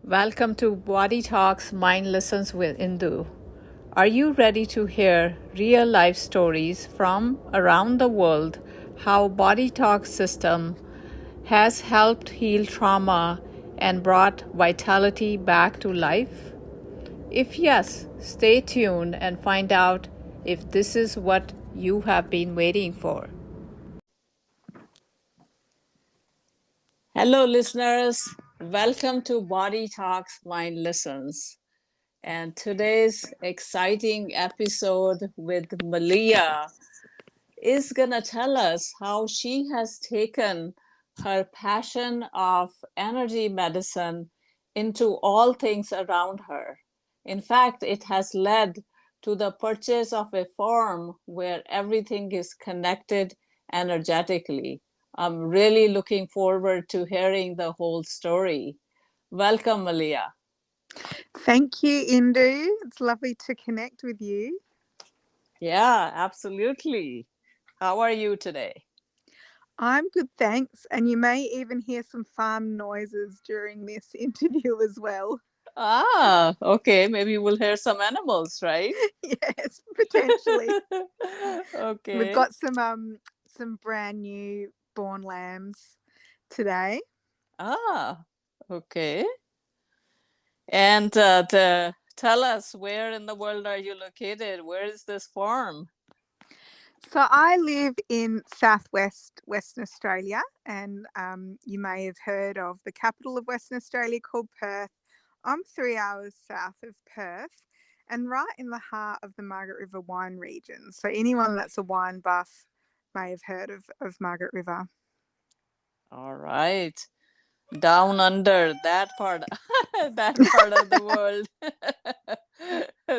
Welcome to Body Talks Mind Lessons with Indu. Are you ready to hear real life stories from around the world how Body Talk system has helped heal trauma and brought vitality back to life? If yes, stay tuned and find out if this is what you have been waiting for. Hello, listeners. Welcome to Body Talks Mind Lessons. And today's exciting episode with Melia is going to tell us how she has taken her passion of energy medicine into all things around her. In fact, it has led to the purchase of a farm where everything is connected energetically. I'm really looking forward to hearing the whole story. Welcome, Melia. Thank you, Indu. It's lovely to connect with you. Yeah, absolutely. How are you today? I'm good, thanks. And you may even hear some farm noises during this interview as well. Ah, okay. Maybe we'll hear some animals, right? Yes, potentially. We've Okay. got some brand new born lambs today. Ah, okay. And tell us, where in the world are you located? Where is this farm? So I live in southwest Western Australia, and you may have heard of the capital of Western Australia called Perth. I'm 3 hours south of Perth and right in the heart of the Margaret River wine region. So anyone that's a wine buff may have heard of Margaret River. All right. Down under that part, that part of the world.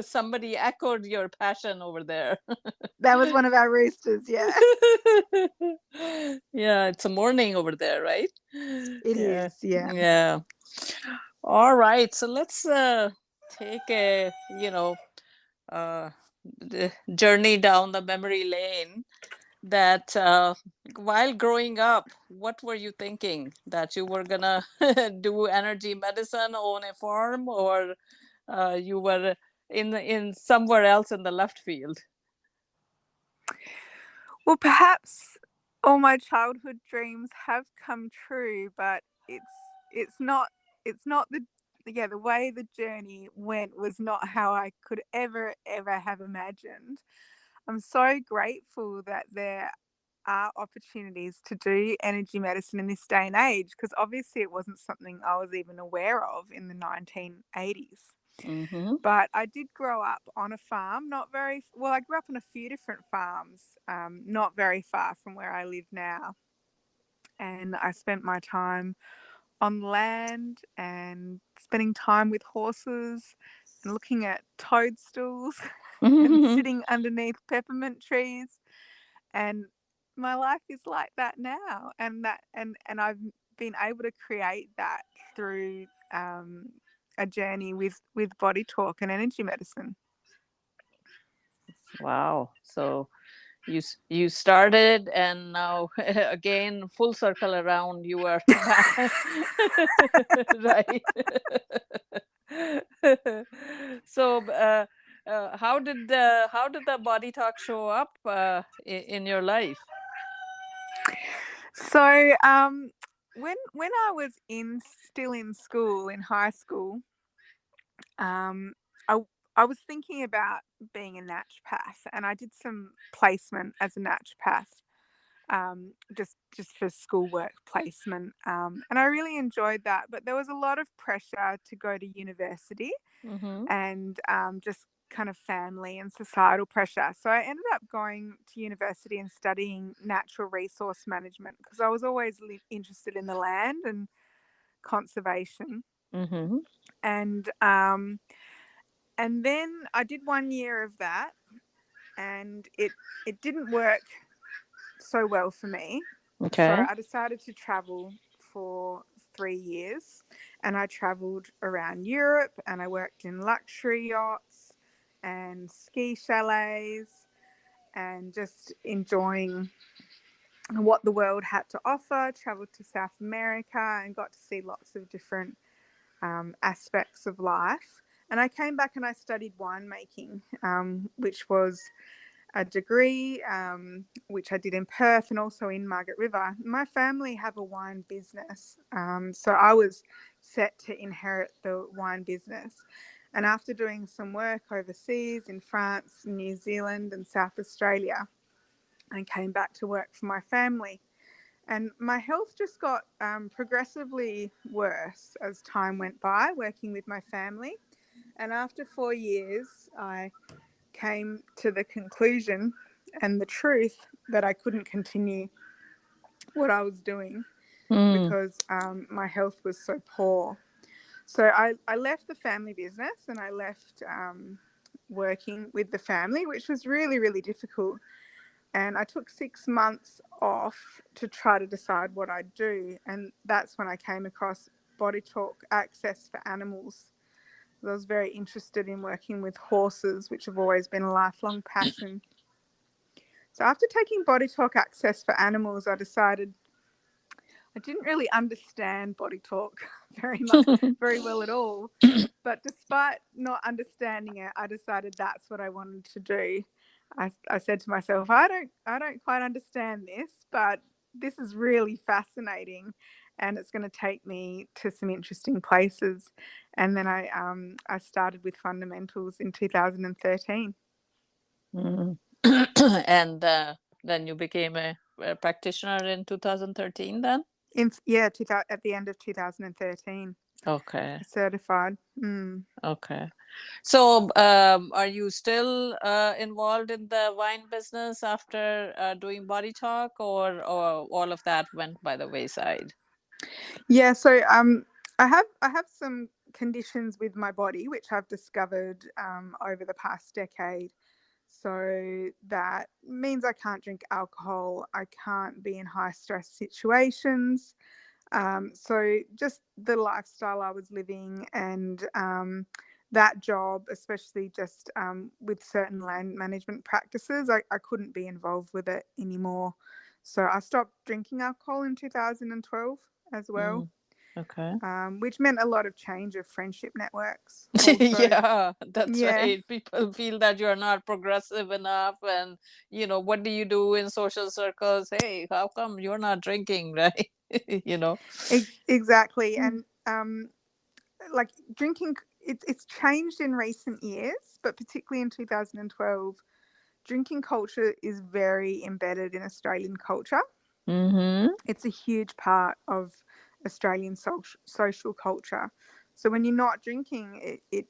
Somebody echoed your passion over there. That was one of our roosters, yeah. Yeah, it's a morning over there, right? It Yeah, is, yeah. yeah. All right, so let's take a uh, journey down the memory lane. That while growing up, what were you thinking? That you were gonna do energy medicine on a farm, or you were in somewhere else in the left field? Well, perhaps all my childhood dreams have come true, but it's not the way the journey went was not how I could ever have imagined. I'm so grateful that there are opportunities to do energy medicine in this day and age, because obviously it wasn't something I was even aware of in the 1980s. Mm-hmm. But I did grow up on a farm, not very well. I grew up on a few different farms, not very far from where I live now. And I spent my time on land and spending time with horses and looking at toadstools and sitting underneath peppermint trees. And my life is like that now. And I've been able to create that through a journey with body talk and energy medicine. Wow. So you started, and now again full circle around, you are back. Right. So how did the body talk show up in your life? So when I was still in school, in high school, um, I I was thinking about being a naturopath, and I did some placement as a naturopath, just for schoolwork placement, and I really enjoyed that. But there was a lot of pressure to go to university, Mm-hmm. and just kind of family and societal pressure. So I ended up going to university and studying natural resource management because I was always interested in the land and conservation. Mm-hmm. And then I did 1 year of that, and it didn't work so well for me. So Okay. I decided to travel for 3 years, and I traveled around Europe, and I worked in luxury yachts and ski chalets and just enjoying what the world had to offer. Traveled to South America and got to see lots of different aspects of life. And I came back and I studied winemaking, which was a degree which I did in Perth and also in Margaret River. My family have a wine business, so I was set to inherit the wine business. And after doing some work overseas in France, New Zealand and South Australia, I came back to work for my family. And my health just got progressively worse as time went by working with my family. And after 4 years, I came to the conclusion and the truth that I couldn't continue what I was doing Mm. because my health was so poor. So I left the family business and I left working with the family, which was really, really difficult. And I took 6 months off to try to decide what I'd do. And that's when I came across BodyTalk Access for Animals. I was very interested in working with horses, which have always been a lifelong passion. So after taking BodyTalk Access for Animals, I decided I didn't really understand BodyTalk very well at all. But despite not understanding it, I decided that's what I wanted to do. I said to myself, I don't quite understand this, but this is really fascinating, and it's going to take me to some interesting places. And then I started with fundamentals in 2013. Mm. And then you became a practitioner in 2013 then? At the end of 2013, Okay. certified. Okay. So, are you still involved in the wine business after doing Body Talk, or all of that went by the wayside? Yeah, so I have some conditions with my body which I've discovered over the past decade. So that means I can't drink alcohol, I can't be in high stress situations. So just the lifestyle I was living and that job, especially just with certain land management practices, I couldn't be involved with it anymore. So I stopped drinking alcohol in 2012 as well, Mm. Okay. which meant a lot of change of friendship networks also. Yeah, that's Yeah, right. People feel that you're not progressive enough, and what do you do in social circles? Hey, how come you're not drinking, right? You know. exactly. Mm. And like drinking, it's changed in recent years, but particularly in 2012, drinking culture is very embedded in Australian culture. Mm-hmm. It's a huge part of Australian social culture. So when you're not drinking, it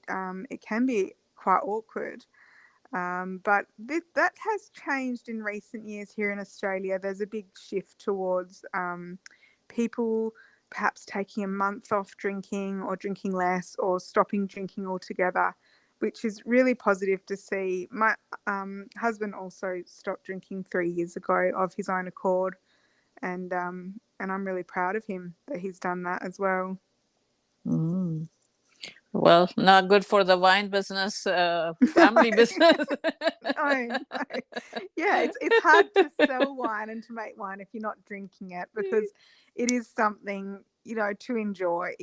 can be quite awkward. But that has changed in recent years here in Australia. There's a big shift towards people perhaps taking a month off drinking or drinking less or stopping drinking altogether, which is really positive to see. My husband also stopped drinking 3 years ago of his own accord, and I'm really proud of him that he's done that as well. Mm. Well, not good for the wine business, No, family business. no. Yeah, it's hard to sell wine and to make wine if you're not drinking it, because it is something, to enjoy.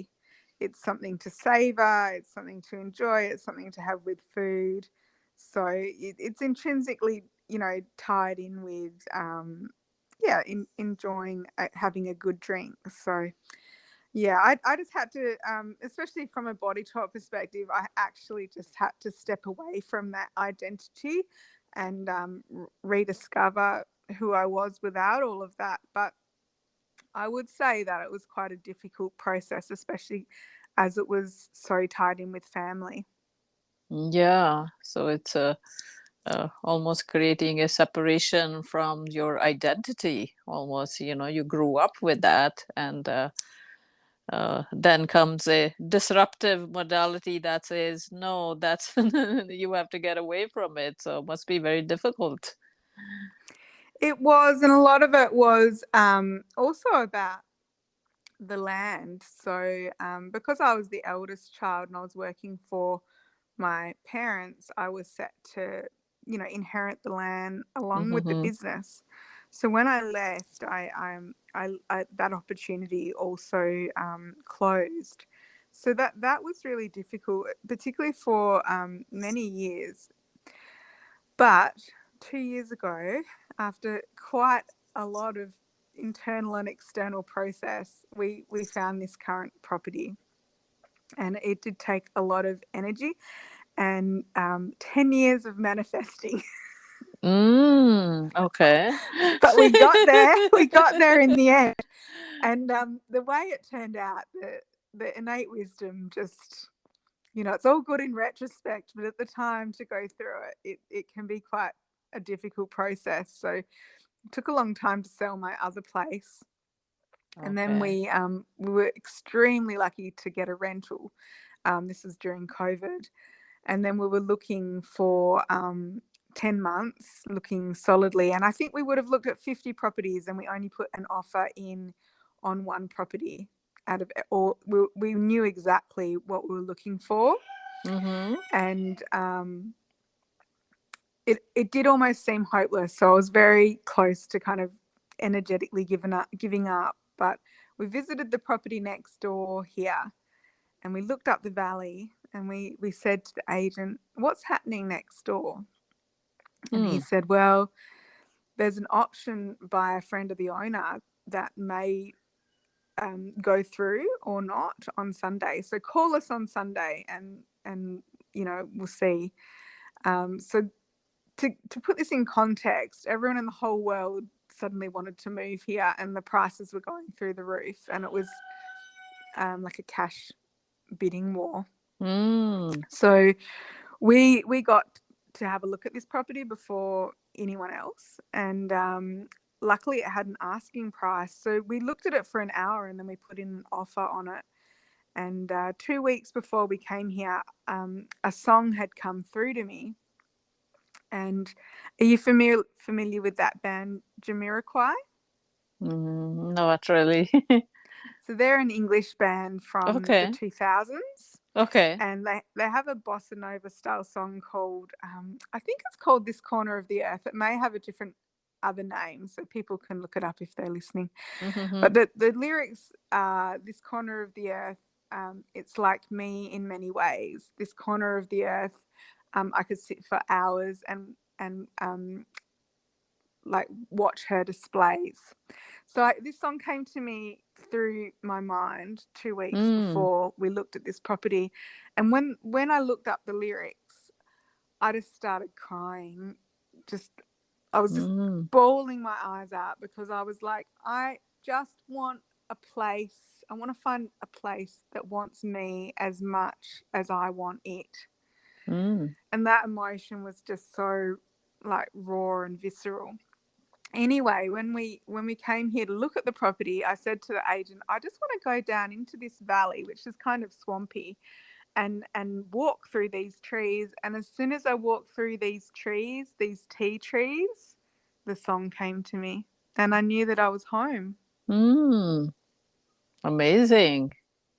It's something to savor, it's something to enjoy, it's something to have with food. So it's intrinsically, tied in with, yeah, enjoying having a good drink. So yeah, I just had to, especially from a body talk perspective, I actually just had to step away from that identity and rediscover who I was without all of that. But I would say that it was quite a difficult process, especially as it was so tied in with family. Yeah, so it's almost creating a separation from your identity. Almost, you grew up with that, and then comes a disruptive modality that says, no, that's you have to get away from it. So it must be very difficult. It was, and a lot of it was also about the land. So, because I was the eldest child and I was working for my parents, I was set to, inherit the land along with the Mm-hmm. business. So when I left, that opportunity also closed. So that was really difficult, particularly for many years. But 2 years ago, after quite a lot of internal and external process, we found this current property, and it did take a lot of energy and 10 years of manifesting. Okay. But we got there. We got there in the end. And the way it turned out, the innate wisdom just, it's all good in retrospect, but at the time to go through it can be quite a difficult process. So it took a long time to sell my other place. And then Okay. we were extremely lucky to get a rental. This was during COVID. And then we were looking for 10 months, looking solidly. And I think we would have looked at 50 properties, and we only put an offer in on one property out of all. We knew exactly what we were looking for. Mm-hmm. And it did almost seem hopeless. So I was very close to kind of energetically giving up. But we visited the property next door here, and we looked up the valley, and we said to the agent, "What's happening next door?" And he Mm. said, "Well, there's an option by a friend of the owner that may go through or not on Sunday. So call us on Sunday, and we'll see." So to put this in context, everyone in the whole world suddenly wanted to move here, and the prices were going through the roof, and it was like a cash bidding war. Mm. So we got to have a look at this property before anyone else, and luckily it had an asking price. So we looked at it for an hour, and then we put in an offer on it. And 2 weeks before we came here, a song had come through to me. And are you familiar with that band, Jamiroquai? Not really. So they're an English band from the Okay. 2000s. Okay. And they have a bossa nova style song called, I think it's called This Corner of the Earth. It may have a different other name, so people can look it up if they're listening. Mm-hmm. But the lyrics are, "This corner of the earth, it's like me in many ways. This corner of the earth, I could sit for hours and like watch her displays." So this song came to me through my mind 2 weeks Mm. before we looked at this property, and when I looked up the lyrics, I just started crying. Just I was just Mm. bawling my eyes out, because I was like, I just want a place. I want to find a place that wants me as much as I want it. Mm. And that emotion was just so like raw and visceral. Anyway, when we came here to look at the property, I said to the agent, "I just want to go down into this valley, which is kind of swampy, and walk through these trees." And as soon as I walked through these trees, these tea trees, the song came to me, and I knew that I was home. Mm. Amazing.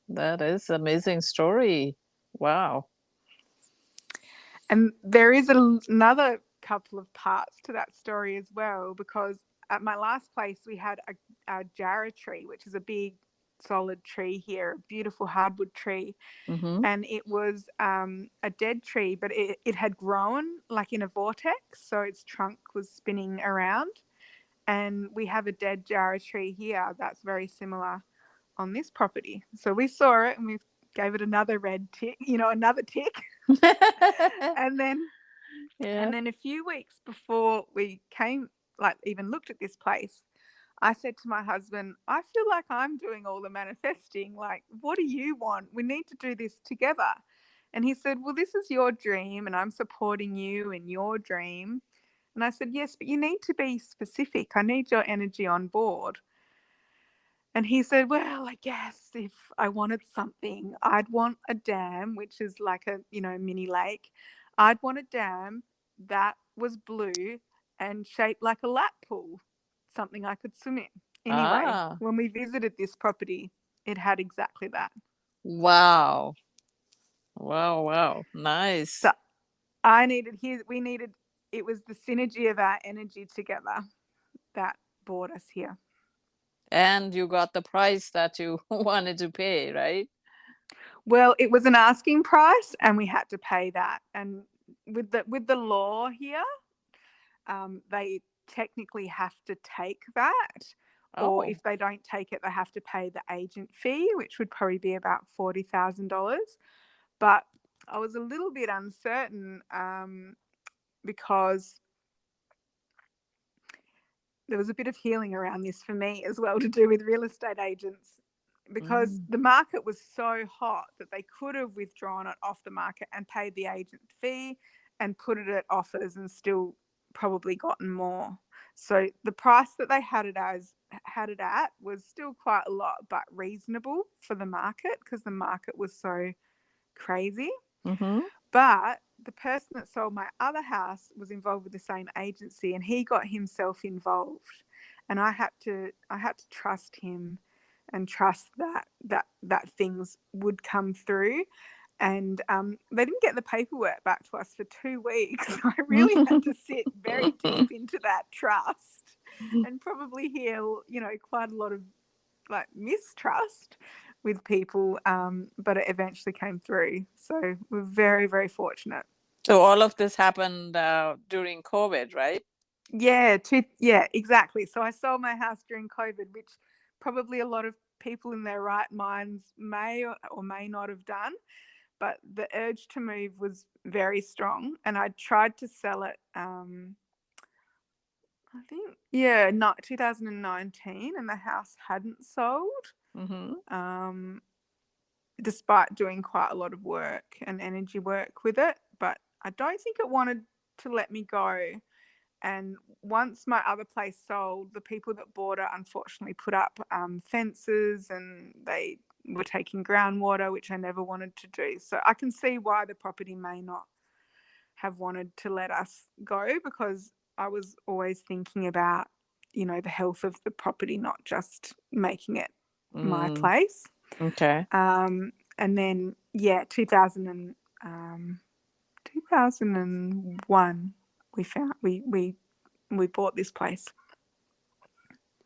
That is amazing story. Wow. And there is another couple of parts to that story as well, because at my last place we had a jarrah tree, which is a big solid tree here, a beautiful hardwood tree. Mm-hmm. And it was a dead tree, but it had grown like in a vortex, so its trunk was spinning around. And we have a dead jarrah tree here that's very similar on this property. So we saw it, and we gave it another red tick, another tick. and then Yeah. and then a few weeks before we came, like even looked at this place, I said to my husband, "I feel like I'm doing all the manifesting. Like, what do you want? We need to do this together." And he said, "Well, this is your dream, and I'm supporting you in your dream." And I said, "Yes, but you need to be specific. I need your energy on board." And he said, "Well, I guess if I wanted something, I'd want a dam, which is like a, mini lake. I'd want a dam that was blue and shaped like a lap pool, something I could swim in." Anyway, Ah, when we visited this property, it had exactly that. wow. Wow, wow. So Nice. we needed, it was the synergy of our energy together that brought us here. And you got the price that you wanted to pay, right? Well, it was an asking price, and we had to pay that. And with the law here, they technically have to take that, or Oh. if they don't take it, they have to pay the agent fee, which would probably be about $40,000. But I was a little bit uncertain because there was a bit of healing around this for me as well to do with real estate agents, because Mm. the market was so hot that they could have withdrawn it off the market and paid the agent fee and put it at offers and still probably gotten more. So the price that they had it at was still quite a lot, but reasonable for the market because the market was so crazy. Mm-hmm. But the person that sold my other house was involved with the same agency, and he got himself involved. And I had to trust him and trust that things would come through. And they didn't get the paperwork back to us for 2 weeks. I really had to sit very deep into that trust and probably heal, quite a lot of like mistrust with people, but it eventually came through. So we're very, very fortunate. So all of this happened during COVID, right? Yeah, exactly. So I sold my house during COVID, which probably a lot of people in their right minds may or may not have done. But the urge to move was very strong, and I tried to sell it. I think not 2019, and the house hadn't sold. Mm-hmm. Um, Despite doing quite a lot of work and energy work with it. But I don't think it wanted to let me go. And once my other place sold, the people that bought it unfortunately put up fences, and they were taking groundwater, which I never wanted to do. So I can see why the property may not have wanted to let us go, because I was always thinking about, the health of the property, not just making it my Mm. place. Okay. And then 2001 we found we bought this place.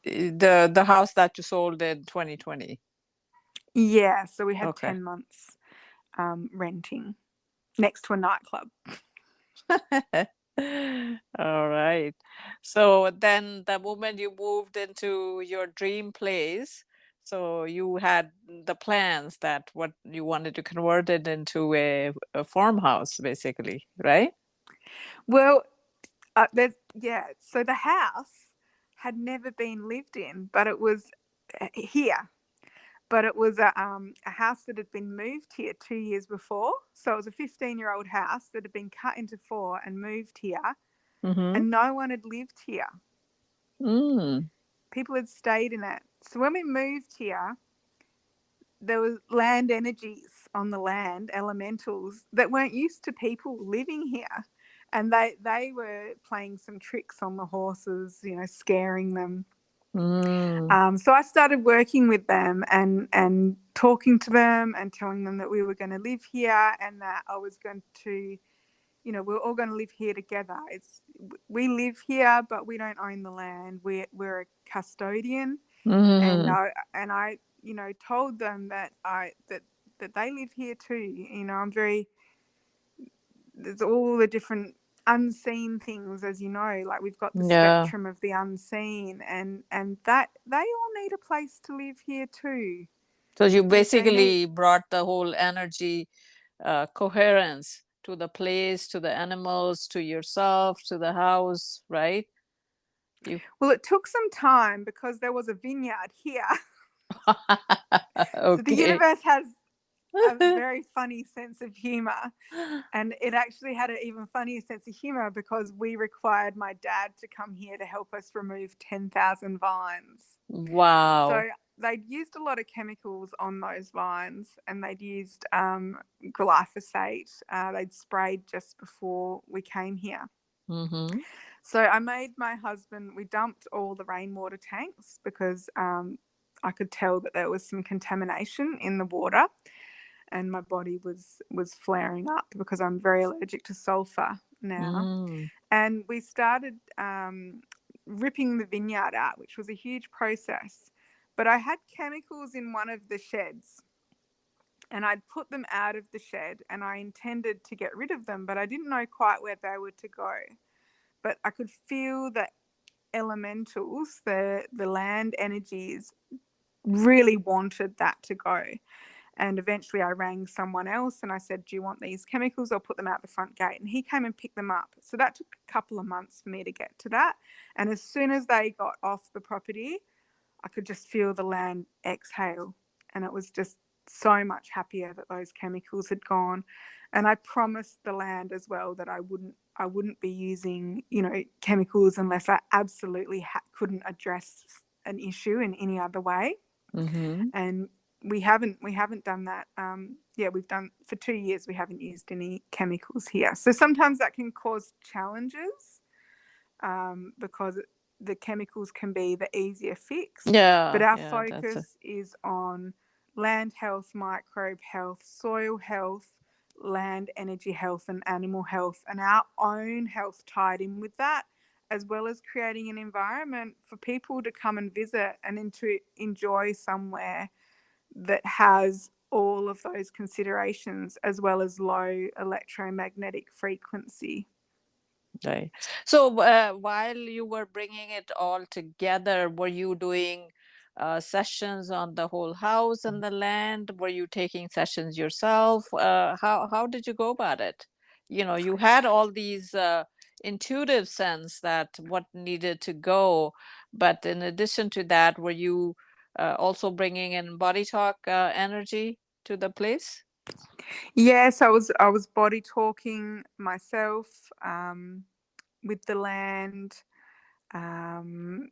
The house that you sold in 2020. Yeah, so we had Okay. 10 months renting next to a nightclub. All right. So then the moment you moved into your dream place, so you had the plans that what you wanted to convert it into a farmhouse, basically, right? Well, so the house had never been lived in, but it was here. But it was a house that had been moved here 2 years before. So it was a 15-year-old house that had been cut into four and moved here, Mm-hmm. and no one had lived here. Mm. People had stayed in it. So when we moved here, there was land energies on the land, elementals that weren't used to people living here. And they were playing some tricks on the horses, scaring them. Mm. So I started working with them and talking to them and telling them that we were going to live here, and that I was going to, we're all going to live here together. We live here, but we don't own the land. We're a custodian, and Mm. I told them that that they live here too. There's all the different unseen things, as you know, like we've got the Yeah. spectrum of the unseen, and that they all need a place to live here too, So you because they need. basically brought the whole energy coherence to the place, to the animals, to yourself, to the house, right? You Well, it took some time because there was a vineyard here. So the okay. universe has a very funny sense of humor. And it actually had an even funnier sense of humor because we required my dad to come here to help us remove 10,000 vines. So Wow. they'd used a lot of chemicals on those vines, and they'd used glyphosate. They'd sprayed just before we came here. Mm-hmm. So I made my husband, we dumped all the rainwater tanks because I could tell that there was some contamination in the water, and my body was flaring up because I'm very allergic to sulfur now. Mm. And we started ripping the vineyard out, which was a huge process. But I had chemicals in one of the sheds, and I'd put them out of the shed, and I intended to get rid of them, but I didn't know quite where they were to go. But I could feel the elementals, the land energies, really wanted that to go. And eventually I rang someone else and I said, do you want these chemicals? I'll put them out the front gate. And he came and picked them up. So that took a couple of months for me to get to that. And as soon as they got off the property, I could just feel the land exhale. And it was just so much happier that those chemicals had gone. And I promised the land as well that I wouldn't be using, chemicals unless I absolutely couldn't address an issue in any other way. Mm-hmm. And we haven't done that. We've done for 2 years. We haven't used any chemicals here. So sometimes that can cause challenges because the chemicals can be the easier fix. But Yeah, our yeah, that's a focus is on land health, microbe health, soil health, land energy health, and animal health, and our own health tied in with that, as well as creating an environment for people to come and visit and to enjoy somewhere that has all of those considerations, as well as low electromagnetic frequency. right. So while you were bringing it all together, were you doing sessions on the whole house and the land? Were you taking sessions yourself? How did you go about it? You had all these intuitive sense that what needed to go, but in addition to that, were you also bringing in body talk energy to the place? Yes, I was body talking myself with the land, um,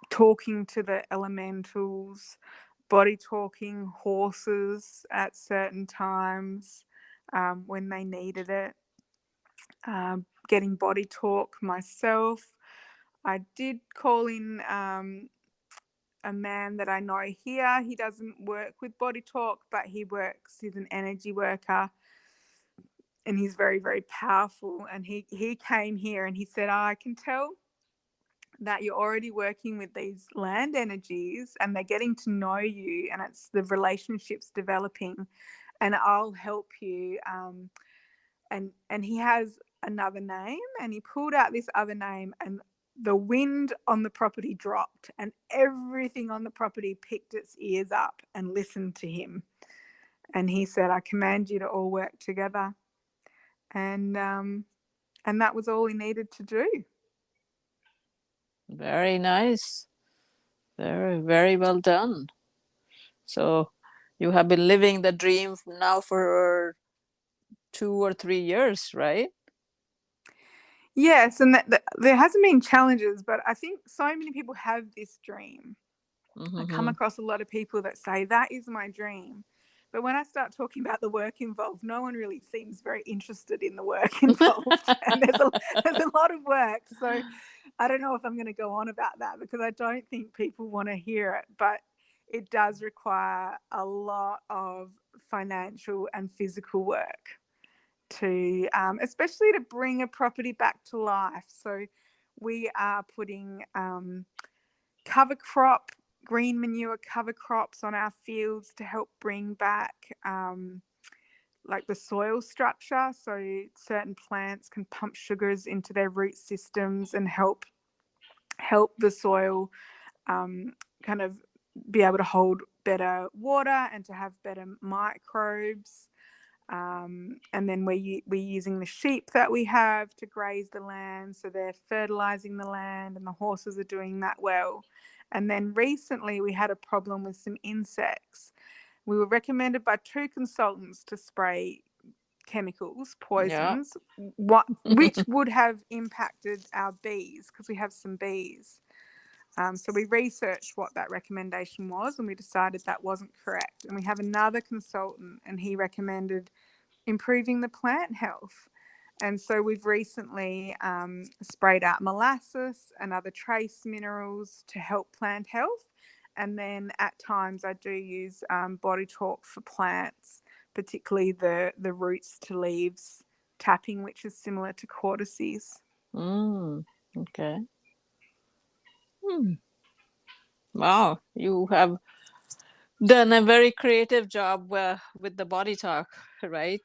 talking to the elementals, body talking horses at certain times when they needed it, getting body talk myself. I did call in a man that I know here. He doesn't work with body talk, but he's an energy worker, and he's very, very powerful. And he came here and he said, I can tell that you're already working with these land energies and they're getting to know you, and it's the relationships developing, and I'll help you. And he has another name, and he pulled out this other name, and the wind on the property dropped, and everything on the property picked its ears up and listened to him. And he said, I command you to all work together. And that was all he needed to do. Very nice. Very, very well done. So you have been living the dream now for 2 or 3 years, right? Yes, and there hasn't been challenges, but I think so many people have this dream. I come Mm-hmm. across a lot of people that say, that is my dream. But when I start talking about the work involved, no one really seems very interested in the work involved. And there's a lot of work. So I don't know if I'm going to go on about that because I don't think people want to hear it. But it does require a lot of financial and physical work to, especially to bring a property back to life. So we are putting cover crop, green manure cover crops on our fields to help bring back like the soil structure. So certain plants can pump sugars into their root systems and help the soil kind of be able to hold better water and to have better microbes. And then we're using the sheep that we have to graze the land, so they're fertilizing the land, and the horses are doing that well. And then recently we had a problem with some insects. We were recommended by 2 consultants to spray chemicals, Yeah. poisons, which would have impacted our bees because we have some bees. So we researched what that recommendation was, and we decided that wasn't correct. And we have another consultant, and he recommended improving the plant health. And so we've recently sprayed out molasses and other trace minerals to help plant health. And then at times I do use body talk for plants, particularly the roots to leaves tapping, which is similar to cortices. Mm, okay. Hmm. Wow, you have Done a very creative job with the body talk, right?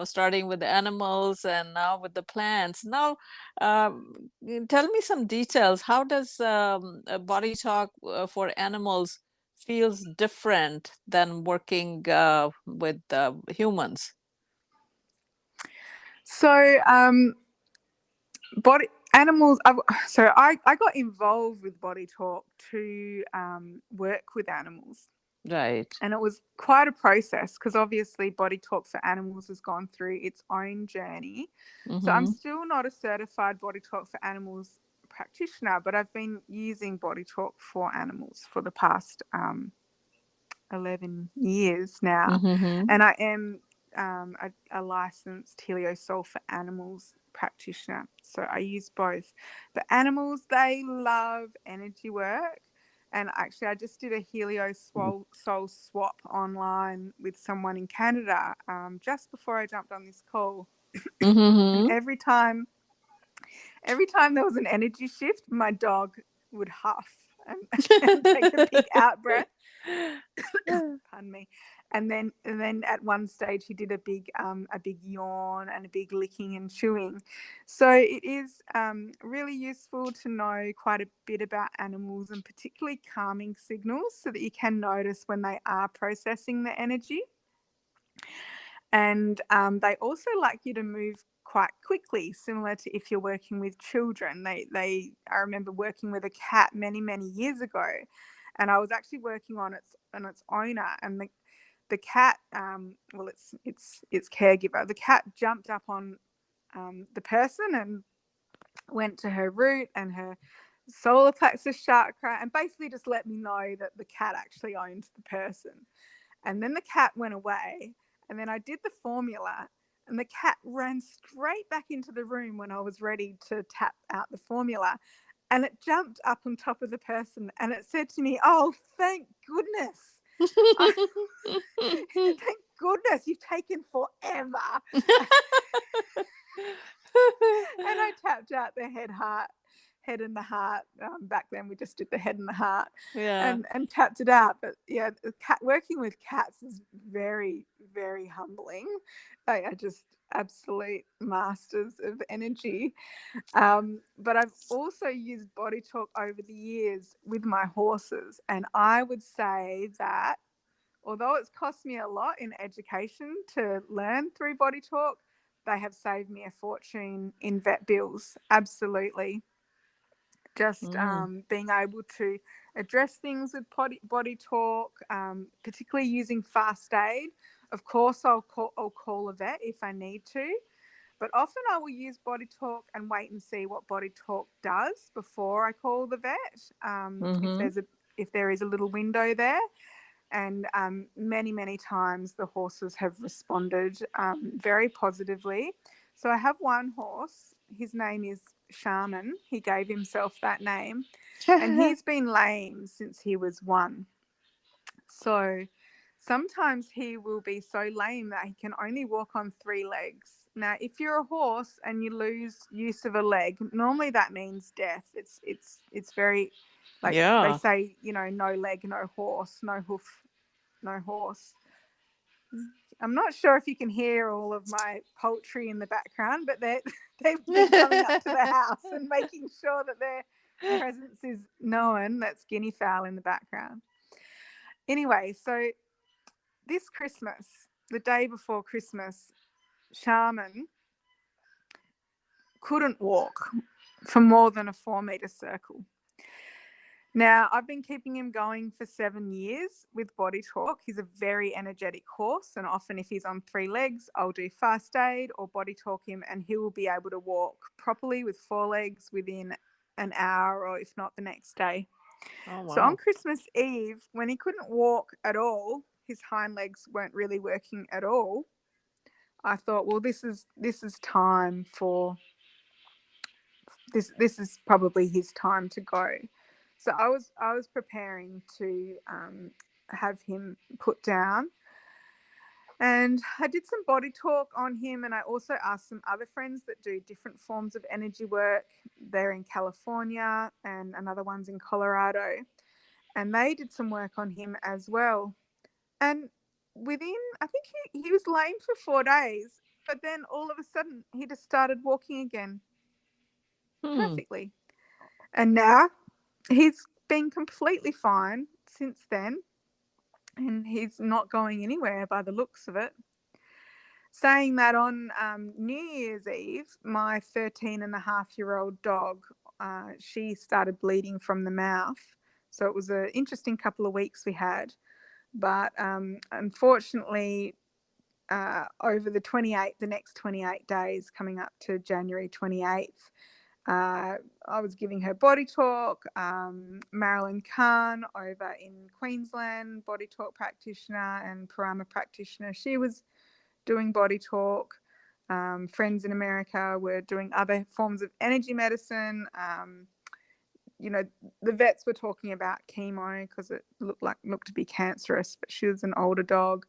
Starting with the animals and now with the plants. Now, tell me some details. How does a body talk for animals feels different than working with humans? So, body animals. I got involved with Body Talk to work with animals, Right. and it was quite a process because obviously Body Talk for Animals has gone through its own journey. So I'm Mm-hmm. still not a certified Body Talk for Animals practitioner, but I've been using Body Talk for Animals for the past 11 years now. Mm-hmm. And I am a licensed Heliosoul for Animals practitioner. So I use both. But animals, they love energy work. And actually, I just did a Heliosoul swap online with someone in Canada just before I jumped on this call. And Mm-hmm. every time there was an energy shift, my dog would huff and, and take a big out breath. Pardon me. And then at one stage he did a big yawn and a big licking and chewing. So it is really useful to know quite a bit about animals and particularly calming signals so that you can notice when they are processing the energy. And they also like you to move quite quickly, similar to if you're working with children. I remember working with a cat many years ago, and I was actually working on its owner, and the cat, well, its caregiver. The cat jumped up on the person and went to her root and her solar plexus chakra, and basically just let me know that the cat actually owned the person. And then the cat went away, and then I did the formula, and the cat ran straight back into the room when I was ready to tap out the formula. And it jumped up on top of the person and it said to me, "Oh, thank goodness. I, thank goodness you've taken forever." And I tapped out the head and the heart. Back then, we just did the head and the heart, Yeah. and tapped it out. But yeah, working with cats is very humbling. They are just absolute masters of energy. But I've also used Body Talk over the years with my horses, and I would say that although it's cost me a lot in education to learn through Body Talk, they have saved me a fortune in vet bills. Absolutely. Just Mm. being able to address things with body talk, particularly using fast aid. Of course, I'll call a vet if I need to, but often I will use Body Talk and wait and see what Body Talk does before I call the vet. Mm-hmm. If there is a little window there, and many times the horses have responded very positively. So I have one horse. His name is Shaman. He gave himself that name, and he's been lame since he was one. So sometimes he will be so lame that he can only walk on three legs. Now, if you're a horse and you lose use of a leg, normally that means death. It's very, like they Yeah. say, no leg, no horse, no hoof, no horse. I'm not sure if you can hear all of my poultry in the background, but they've been coming up to the house and making sure that their presence is known. That's guinea fowl in the background. Anyway, so this Christmas, the day before Christmas, Shaman couldn't walk for more than a 4 meter circle. Now, I've been keeping him going for 7 years with Body Talk. He's a very energetic horse, and often if he's on three legs, I'll do fast aid or Body Talk him, and he will be able to walk properly with four legs within an hour, or if not the next day. Oh, So on wow. Christmas Eve, when he couldn't walk at all, his hind legs weren't really working at all. I thought, well, this is time for this. This is probably his time to go. So I was preparing to have him put down, and I did some body talk on him, and I also asked some other friends that do different forms of energy work. They're in California, and another one's in Colorado, and they did some work on him as well. And within, I think he was lame for 4 days, but then all of a sudden he just started walking again Hmm. perfectly. And now he's been completely fine since then, and he's not going anywhere by the looks of it. Saying that, on New Year's Eve, my 13-and-a-half-year-old dog, she started bleeding from the mouth. So it was an interesting couple of weeks we had. But unfortunately, over the next 28 days, coming up to January 28th, I was giving her BodyTalk. Marilyn Khan over in Queensland, BodyTalk practitioner and Parama practitioner, she was doing BodyTalk. Friends in America were doing other forms of energy medicine. You know, the vets were talking about chemo because it looked to be cancerous, but she was an older dog.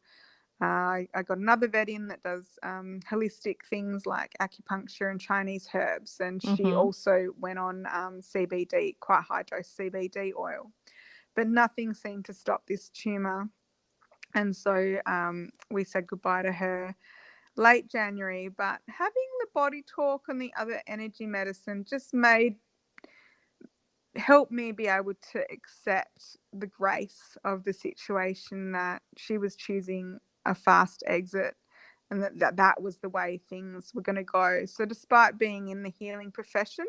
I got another vet in that does holistic things like acupuncture and Chinese herbs, and she Mm-hmm. also went on CBD, quite high dose CBD oil, but nothing seemed to stop this tumor. And so we said goodbye to her late January. But having the BodyTalk and the other energy medicine just helped me be able to accept the grace of the situation, that she was choosing a fast exit, and that was the way things were going to go. So despite being in the healing profession,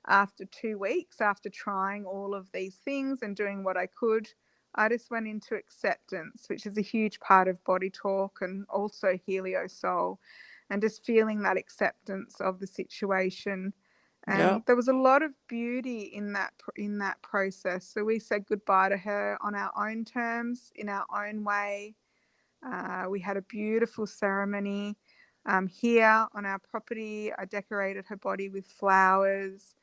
after 2 weeks, after trying all of these things and doing what I could, I just went into acceptance, which is a huge part of BodyTalk and also Helio Soul, and just feeling that acceptance of the situation. Yeah. And there was a lot of beauty in that process. So we said goodbye to her on our own terms, in our own way. We had a beautiful ceremony here on our property. I decorated her body with flowers,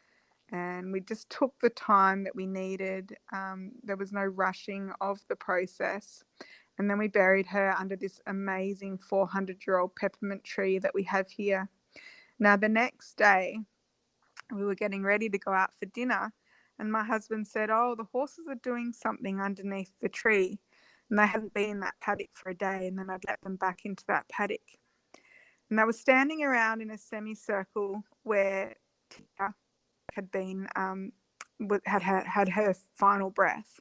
and we just took the time that we needed. There was no rushing of the process. And then we buried her under this amazing 400-year-old peppermint tree that we have here. Now, the next day, we were getting ready to go out for dinner, and my husband said, "Oh, the horses are doing something underneath the tree." And they hadn't been in that paddock for a day, and then I'd let them back into that paddock. And they were standing around in a semicircle where Tia had been had her final breath.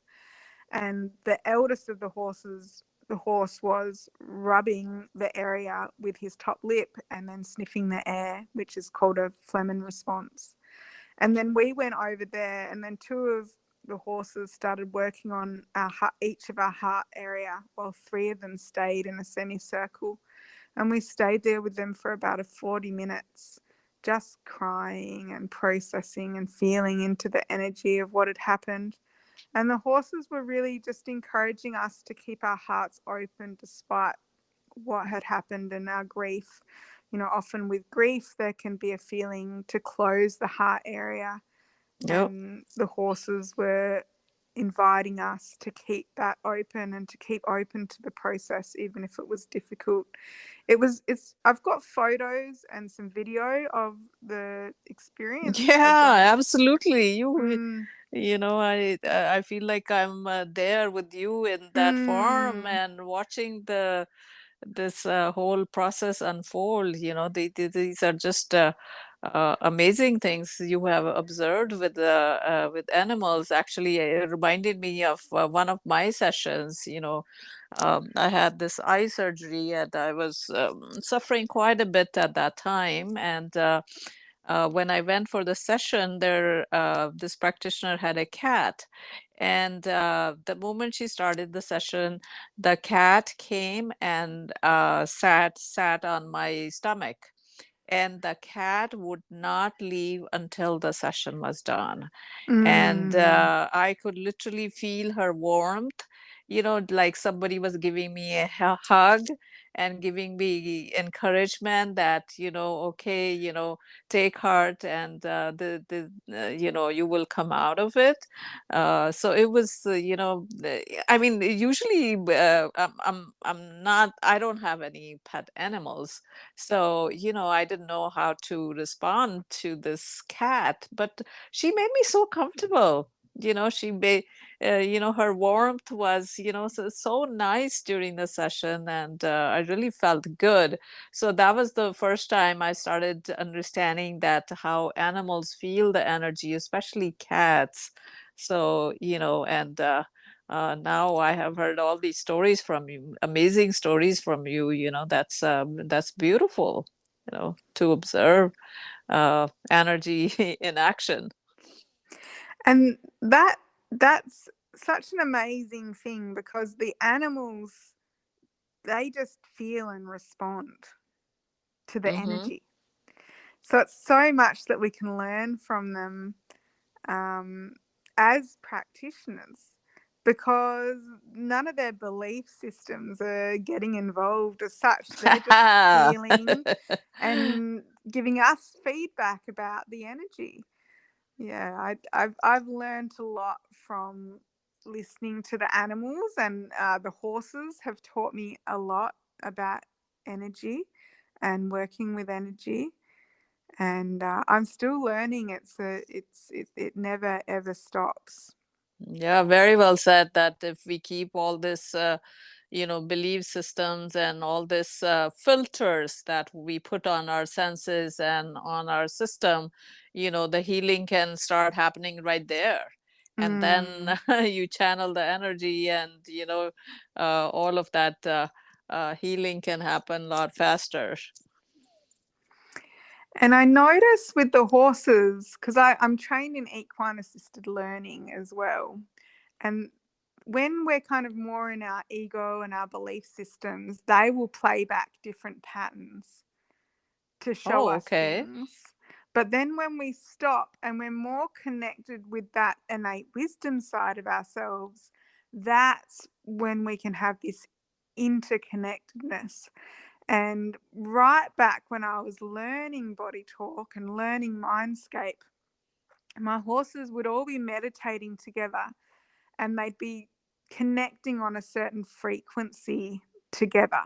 And the eldest of the horses, the horse was rubbing the area with his top lip and then sniffing the air, which is called a Flehmen response. And then we went over there, and then two of the horses started working on each of our heart area, while three of them stayed in a semicircle. And we stayed there with them for about 40 minutes, just crying and processing and feeling into the energy of what had happened. And the horses were really just encouraging us to keep our hearts open despite what had happened and our grief. You know, often with grief, there can be a feeling to close the heart area, Yep. and the horses were inviting us to keep that open and to keep open to the process, even if it was difficult. I've got photos and some video of the experience Yeah, again. absolutely. Mm, I feel like I'm there with you in that farm mm, and watching this whole process unfold. These are just amazing things you have observed with animals. Actually, it reminded me of one of my sessions. I had this eye surgery, and I was suffering quite a bit at that time. And when I went for the session, this practitioner had a cat, and the moment she started the session, the cat came and sat on my stomach, and the cat would not leave until the session was done. And mm. I could literally feel her warmth, like somebody was giving me a hug and giving me encouragement that, okay, take heart, and you will come out of it. So it was, I mean, usually I don't have any pet animals, so I didn't know how to respond to this cat, but she made me so comfortable. She her warmth was, so nice during the session, and I really felt good. So that was the first time I started understanding that how animals feel the energy, especially cats. So, and now I have heard all these stories from you, amazing stories from you. That's beautiful, to observe energy in action. And that's such an amazing thing, because the animals, they just feel and respond to the Mm-hmm. energy. So it's so much that we can learn from them, um, as practitioners, because none of their belief systems are getting involved as such. They're just feeling and giving us feedback about the energy. Yeah, I've learned a lot from listening to the animals, and the horses have taught me a lot about energy and working with energy. And I'm still learning. It never ever stops. Yeah, very well said. That if we keep all this, belief systems and all this filters that we put on our senses and on our system, the healing can start happening right there. And then Mm. you channel the energy, and all of that healing can happen a lot faster. And I notice with the horses, because I'm trained in equine assisted learning as well. And when we're kind of more in our ego and our belief systems, they will play back different patterns to show Oh, us okay. things. But then when we stop and we're more connected with that innate wisdom side of ourselves, that's when we can have this interconnectedness. And right back when I was learning body talk and learning mindscape, my horses would all be meditating together, and they'd be connecting on a certain frequency together.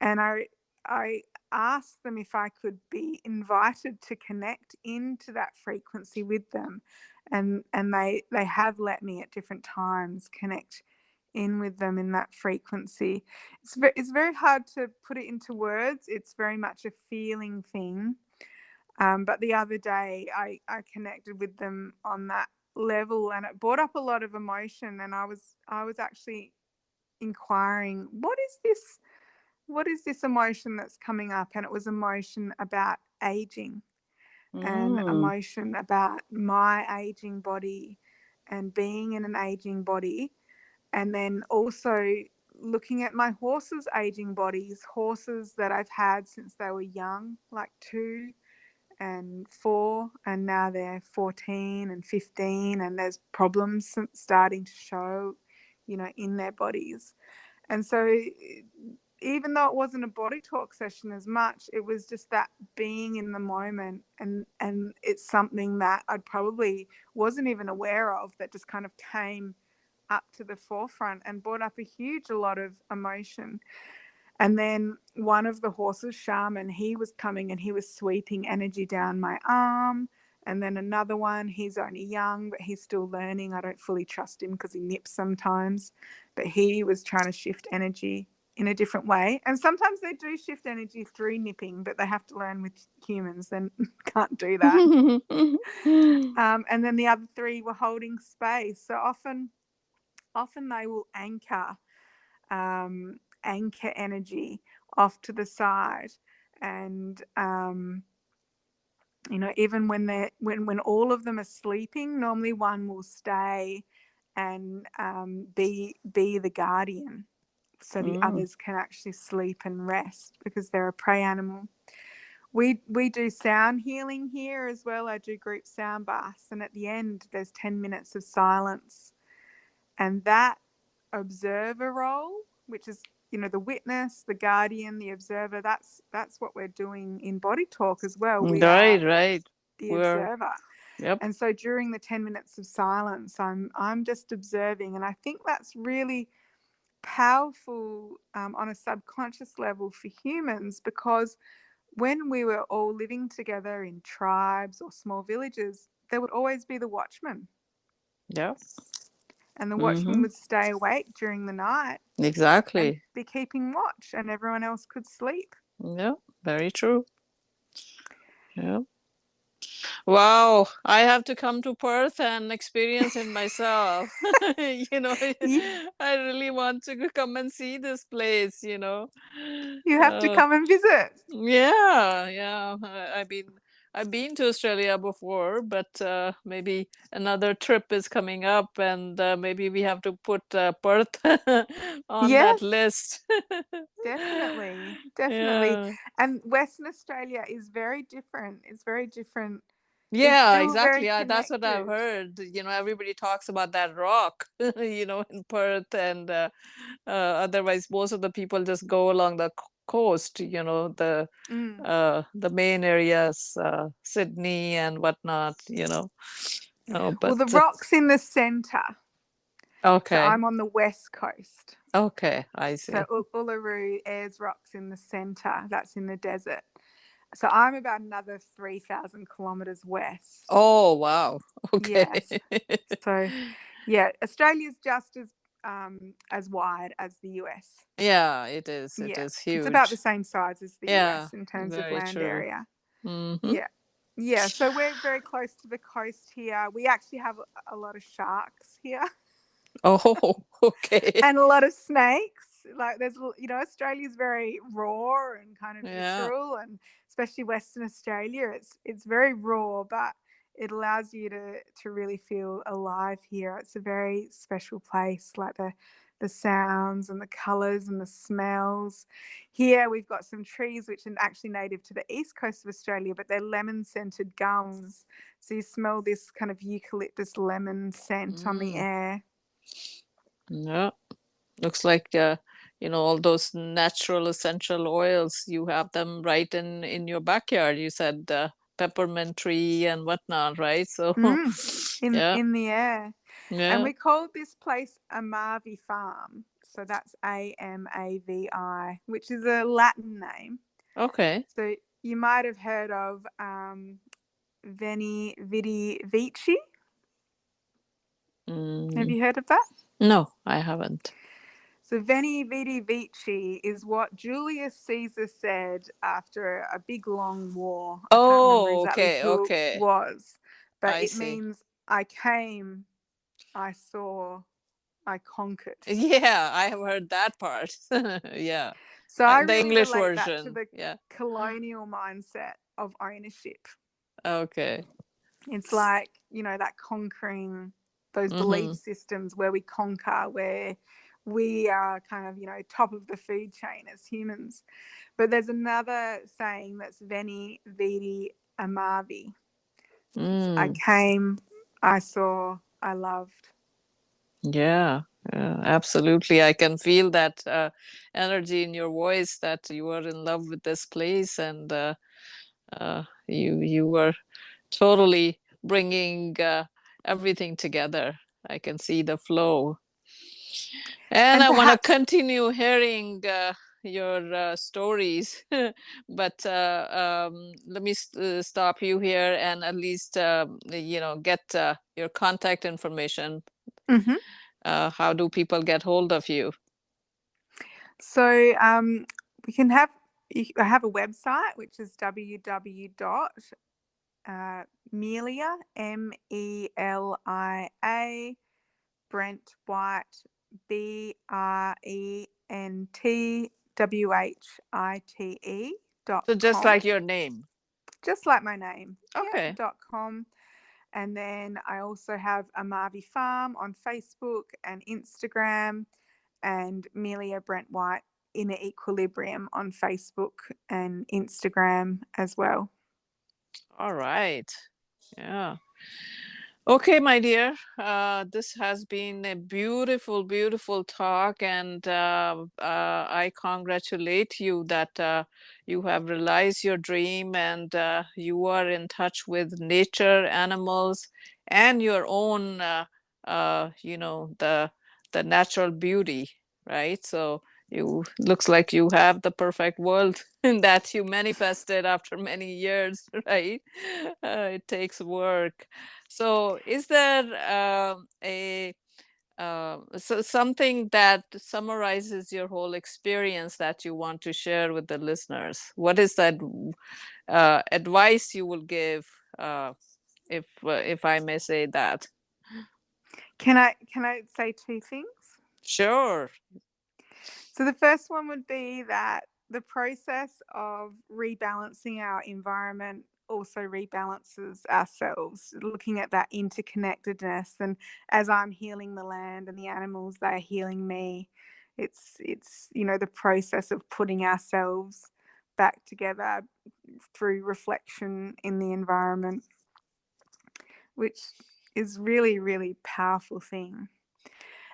And I asked them if I could be invited to connect into that frequency with them, and they have let me at different times connect in with them in that frequency. It's very hard to put it into words. It's very much a feeling thing. But the other day, I connected with them on that level, and it brought up a lot of emotion. And I was actually inquiring, what is this emotion that's coming up? And it was emotion about aging, and Mm. emotion about my aging body and being in an aging body. And then also looking at my horses' aging bodies, horses that I've had since they were young, like 2 and 4, and now they're 14 and 15, and there's problems starting to show, in their bodies. And so, even though it wasn't a body talk session as much, it was just that being in the moment, and it's something that I probably wasn't even aware of, that just kind of came up to the forefront and brought up a lot of emotion. And then one of the horses, Shaman, he was coming and he was sweeping energy down my arm. And then another one, he's only young, but he's still learning. I don't fully trust him because he nips sometimes. But he was trying to shift energy in a different way. And sometimes they do shift energy through nipping, but they have to learn with humans, then can't do that. And then the other three were holding space. So often they will anchor energy off to the side. And even when when all of them are sleeping, normally one will stay and be the guardian, so the Mm. others can actually sleep and rest, because they're a prey animal. We do sound healing here as well. I do group sound baths, and at the end there's 10 minutes of silence. And that observer role, which is, the witness, the guardian, the observer, that's what we're doing in body talk as well. We Right, are right. the We're, observer. yep. And so during the 10 minutes of silence, I'm just observing. And I think that's really powerful, on a subconscious level for humans, because when we were all living together in tribes or small villages, there would always be the watchman. Yep. and the watchman Mm-hmm. would stay awake during the night and Exactly. be keeping watch, and everyone else could sleep. Yeah, very true. Yeah. Wow, I have to come to Perth and experience it myself. You know, You, I really want to come and see this place, you know. you have to Uh, come and visit. yeah, yeah. I've been to Australia before, but maybe another trip is coming up, and maybe we have to put Perth on that Yes, list. definitely, definitely. Yeah. And Western Australia is very different. It's very different. It's Yeah, still very exactly. That's what I've connected. heard. You know, everybody talks about that rock, you know, in Perth, and otherwise, most of the people just go along the coast, you know, Mm. the main areas, Sydney and whatnot, you know. Oh, Well, but the rock's in the centre. So okay, I'm on the west coast. okay, I So see. Uluru, Ayers Rock's in the centre. That's in the desert. So I'm about another 3,000 kilometres west. Oh, wow. Okay. Yes. So, yeah, Australia's just as wide as the US. Yeah, it is. It Yeah, is it's about the huge. same size as the Yeah, US in terms of very land true. area. Mm-hmm. Yeah. Yeah, so we're very close to the coast here. We actually have a lot of sharks here. Oh, okay. And a lot of snakes. Like there's, Australia's very raw and kind of Yeah. visceral, and especially Western Australia, it's very raw, but it allows you to really feel alive here. It's a very special place, like the sounds and the colors and the smells. Here we've got some trees which are actually native to the east coast of Australia, but they're lemon scented gums. So you smell this kind of eucalyptus lemon scent on the Mm. air. Yeah. Looks like you know, all those natural essential oils, you have them right in your backyard. You said peppermint tree and whatnot, right? So Mm, in yeah, in the air. And yeah. we called this place Amavi Farm. So that's Amavi, which is a Latin name. Okay. So you might have heard of Veni Vidi Vici. Have Mm, you heard of that? no, I haven't. So Veni Vidi Vici is what Julius Caesar said after a big long war. I can't remember Oh, exactly okay, who it okay. was, but I it see. means I came, I saw, I conquered. Yeah, I have heard that part. Yeah. So I The really English relate that to version. the Yeah. colonial mindset of ownership. Okay. It's like, that conquering, those belief Mm-hmm. systems where we conquer, where we are kind of, top of the food chain as humans. But there's another saying that's Veni, Vidi, Amavi. It's I Mm. came, I saw, I loved. Yeah, yeah, absolutely. I can feel that energy in your voice that you are in love with this place, and you were totally bringing everything together. I can see the flow, and And I want to perhaps, continue hearing your stories. But let me stop you here and at least you know, get your contact information. mhm. How do people get hold of you? So we can have, I have a website which is Melia, Melia, Brent White, So just BrentWhite.com. like your name. Just like my name. Yeah, Okay. .com. And then I also have Amavi Farm on Facebook and Instagram, and Melia Brent-White Inner Equilibrium on Facebook and Instagram as well. All right. Yeah. Okay, my dear. This has been a beautiful, beautiful talk, and I congratulate you that you have realized your dream, and you are in touch with nature, animals, and your own, you know, the natural beauty, right? So you looks like you have the perfect world that you manifested after many years, right? It takes work. So, is there So something that summarizes your whole experience that you want to share with the listeners. What is that advice you will give, if I may say that? Can I say two things? Sure. So the first one would be that the process of rebalancing our environment also rebalances ourselves, looking at that interconnectedness. And as I'm healing the land and the animals, they're healing me. It's the process of putting ourselves back together through reflection in the environment, which is really, really powerful thing.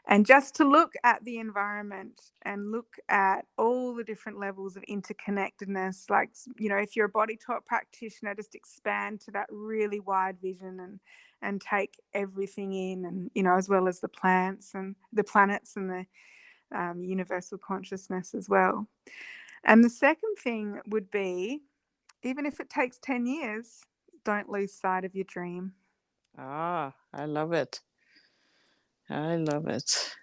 And just to look at the environment and look at all the different levels of interconnectedness, like, if you're a body talk practitioner, just expand to that really wide vision and take everything in, and, as well as the plants and the planets and the universal consciousness as well. And the second thing would be, even if it takes 10 years, don't lose sight of your dream. Ah, I love it. I love it.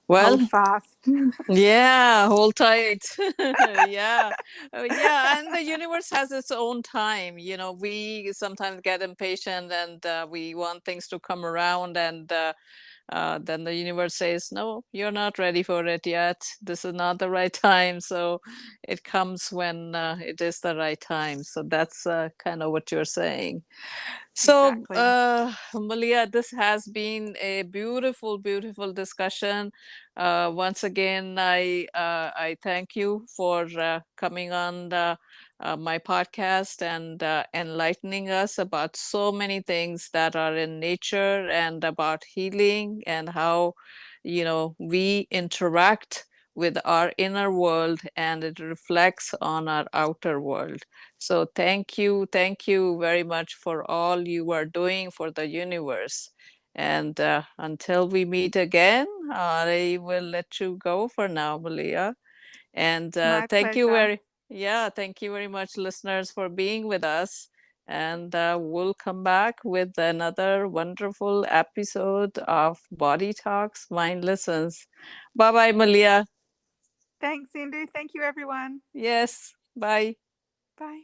Hold Well, fast. yeah, hold tight. Yeah. Yeah, and the universe has its own time. We sometimes get impatient, and we want things to come around, and then the universe says, no, you're not ready for it yet. This is not the right time. So it comes when it is the right time. So that's kind of what you're saying. So, Exactly. Malia, this has been a beautiful, beautiful discussion. Once again, I thank you for coming on my podcast and enlightening us about so many things that are in nature and about healing and how, we interact with our inner world and it reflects on our outer world. So thank you very much for all you are doing for the universe. And until we meet again, I will let you go for now, Malia. And My pleasure. thank you very much, listeners, for being with us. And we'll come back with another wonderful episode of Body Talks, Mind Listens. Bye bye, Malia. Thanks, Indu. Thank you, everyone. Yes, bye. Bye.